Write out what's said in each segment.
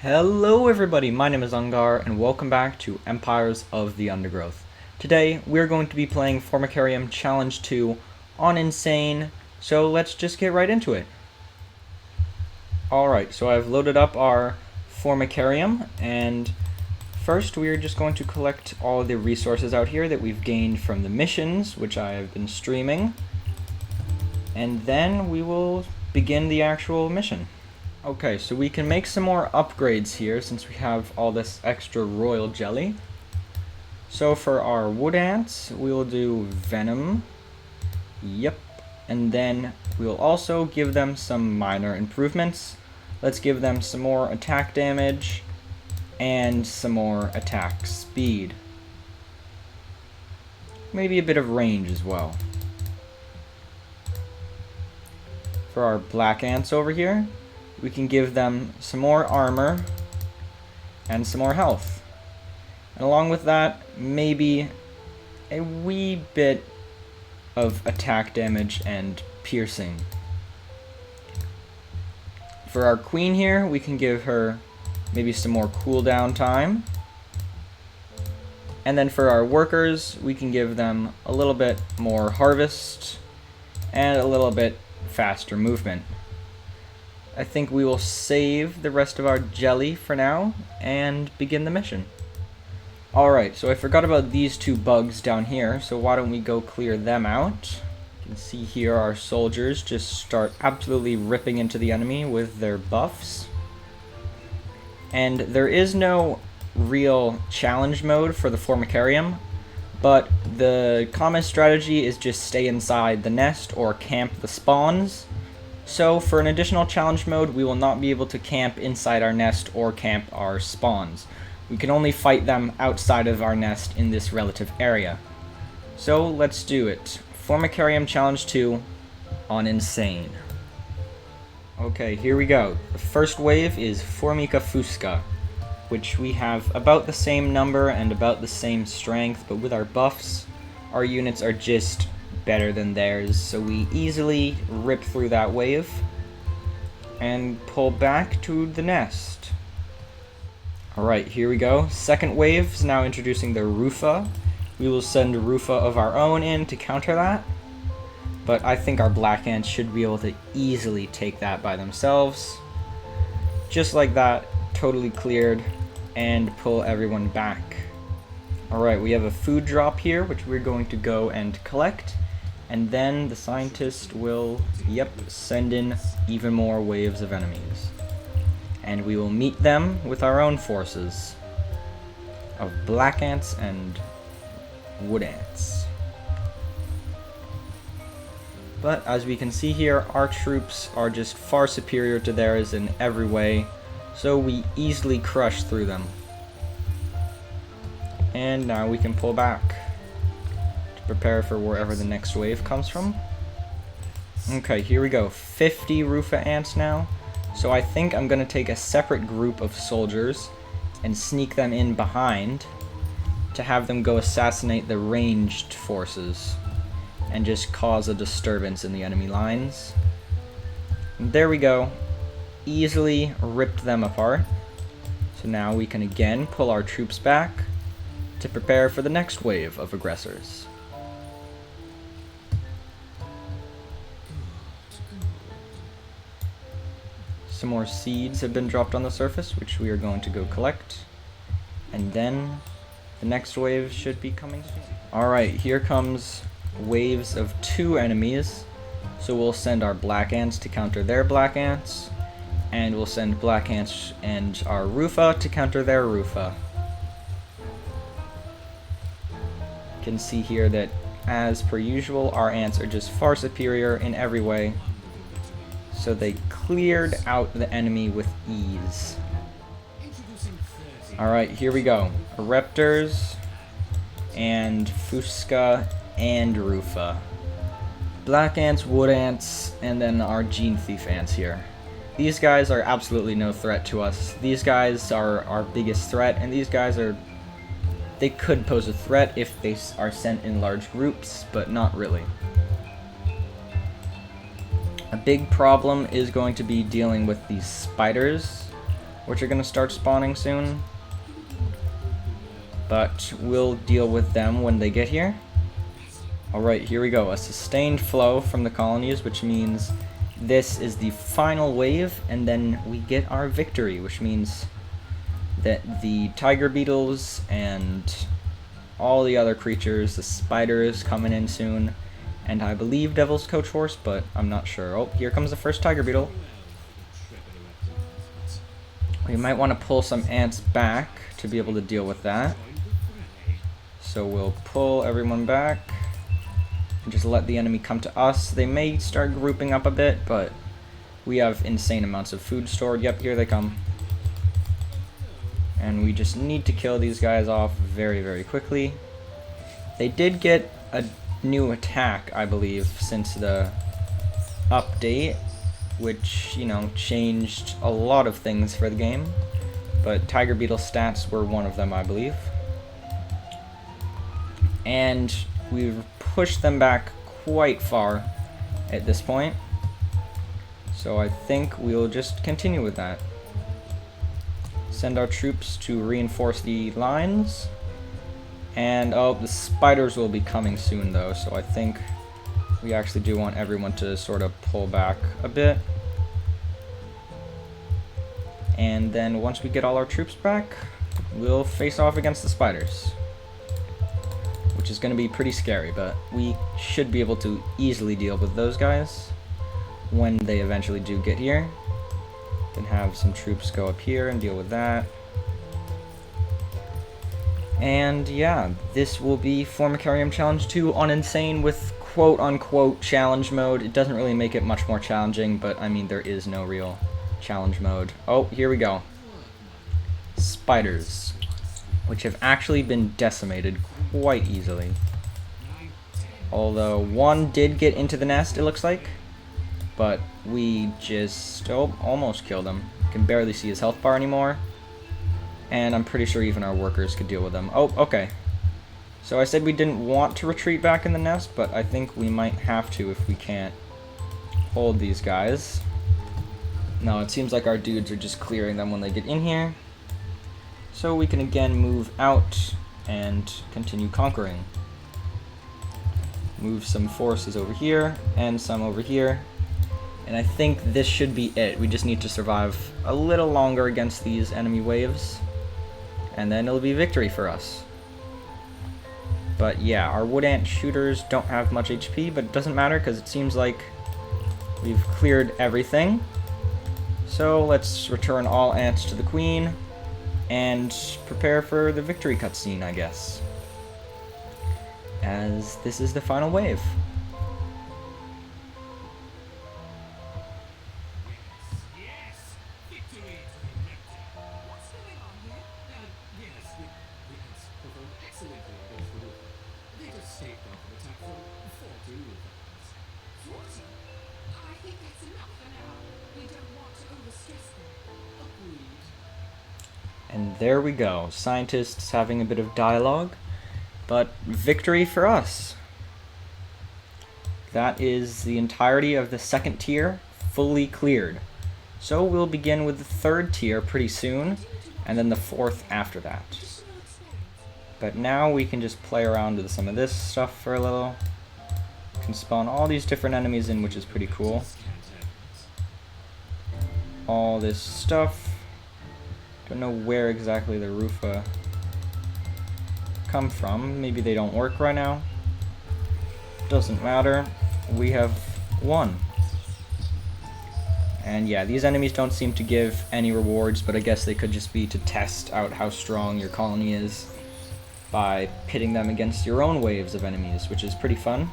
Hello everybody, my name is Ungar and welcome back to Empires of the Undergrowth. Today we're going to be playing Formicarium Challenge 2 on Insane, so let's just get right into it. Alright, so I've loaded up our Formicarium, and first we are just going to collect all the resources out here that we've gained from the missions, which I have been streaming, and then we will begin the actual mission. Okay, so we can make some more upgrades here since we have all this extra royal jelly. So for our wood ants, we'll do venom. Yep. And then we'll also give them some minor improvements. Let's give them some more attack damage and some more attack speed. Maybe a bit of range as well. For our black ants over here, we can give them some more armor and some more health. And along with that, maybe a wee bit of attack damage and piercing. For our queen here, we can give her maybe some more cooldown time. And then for our workers, we can give them a little bit more harvest and a little bit faster movement. I think we will save the rest of our jelly for now and begin the mission. Alright, so I forgot about these two bugs down here, so why don't we go clear them out. You can see here our soldiers just start absolutely ripping into the enemy with their buffs. And there is no real challenge mode for the Formicarium, but the common strategy is just stay inside the nest or camp the spawns. So for an additional challenge mode, we will not be able to camp inside our nest or camp our spawns. We can only fight them outside of our nest in this relative area. So let's do it. Formicarium Challenge 2 on Insane. Okay, here we go. The first wave is Formica Fusca, which we have about the same number and about the same strength, but with our buffs, our units are just better than theirs, so we easily rip through that wave and pull back to the nest. Alright, here we go. Second wave is now introducing the Rufa. We will send Rufa of our own in to counter that, but I think our black ants should be able to easily take that by themselves. Just like that, totally cleared, and pull everyone back. Alright, we have a food drop here, which we're going to go and collect. And then the scientist will, send in even more waves of enemies. And we will meet them with our own forces of black ants and wood ants. But as we can see here, our troops are just far superior to theirs in every way, so we easily crush through them. And now we can pull back. Prepare for wherever the next wave comes from. Okay, here we go. 50 Rufa ants now. So I think I'm going to take a separate group of soldiers and sneak them in behind to have them go assassinate the ranged forces and just cause a disturbance in the enemy lines. And there we go. Easily ripped them apart. So now we can again pull our troops back to prepare for the next wave of aggressors. Some more seeds have been dropped on the surface, which we are going to go collect. And then the next wave should be coming soon. Alright, here comes waves of 2 enemies. So we'll send our black ants to counter their black ants. And we'll send black ants and our Rufa to counter their Rufa. You can see here that, as per usual, our ants are just far superior in every way. So they cleared out the enemy with ease. Alright, here we go. Raptors and Fusca and Rufa. Black ants, wood ants, and then our gene thief ants here. These guys are absolutely no threat to us. These guys are our biggest threat, and these guys are... they could pose a threat if they are sent in large groups, but not really. A big problem is going to be dealing with these spiders. which are going to start spawning soon. But we'll deal with them when they get here. Alright, here we go. A sustained flow from the colonies, which means this is the final wave, and then we get our victory, which means that the tiger beetles and all the other creatures, the spiders coming in soon, and I believe Devil's Coach Horse, but I'm not sure. Oh, here comes the first tiger beetle. We might want to pull some ants back to be able to deal with that. So we'll pull everyone back and just let the enemy come to us. They may start grouping up a bit, but we have insane amounts of food stored. Yep, here they come. And we just need to kill these guys off very, very quickly. They did get a new attack, I believe, since the update, which, you know, changed a lot of things for the game. But Tiger Beetle stats were one of them, I believe. And we've pushed them back quite far at this point. So I think we'll just continue with that. Send our troops to reinforce the lines. And, oh, the spiders will be coming soon, though, so I think we actually do want everyone to sort of pull back a bit. And then once we get all our troops back, we'll face off against the spiders. Which is going to be pretty scary, but we should be able to easily deal with those guys when they eventually do get here. Then have some troops go up here and deal with that. And yeah, this will be Formicarium Challenge 2 on Insane with quote-unquote challenge mode. It doesn't really make it much more challenging, but I mean, there is no real challenge mode. Oh, here we go. Spiders, which have actually been decimated quite easily. Although one did get into the nest, it looks like. But we just, oh, almost killed him. Can barely see his health bar anymore. And I'm pretty sure even our workers could deal with them. Oh, okay. So I said we didn't want to retreat back in the nest, but I think we might have to if we can't hold these guys. No, it seems like our dudes are just clearing them when they get in here. So we can again move out and continue conquering. Move some forces over here and some over here. And I think this should be it. We just need to survive a little longer against these enemy waves. And then it'll be victory for us. But yeah, our wood ant shooters don't have much HP, but it doesn't matter because it seems like we've cleared everything. So let's return all ants to the queen and prepare for the victory cutscene, I guess. As this is the final wave. And there we go, scientists having a bit of dialogue, but victory for us. That is the entirety of the second tier fully cleared. So we'll begin with the third tier pretty soon, and then the fourth after that. But now we can just play around with some of this stuff for a little. Can spawn all these different enemies in, which is pretty cool. All this stuff. Don't know where exactly the Rufa come from. Maybe they don't work right now. Doesn't matter. We have won. And yeah, these enemies don't seem to give any rewards, but I guess they could just be to test out how strong your colony is by pitting them against your own waves of enemies, which is pretty fun.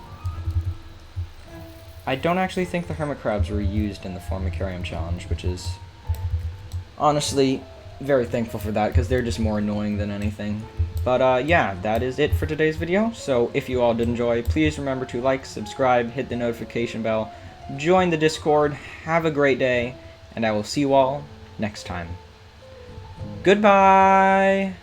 I don't actually think the hermit crabs were used in the Formicarium challenge, which is honestly very thankful for that, because they're just more annoying than anything. But yeah, that is it for today's video. So if you all did enjoy, please remember to like, subscribe, hit the notification bell, join the Discord, have a great day, and I will see you all next time. Goodbye!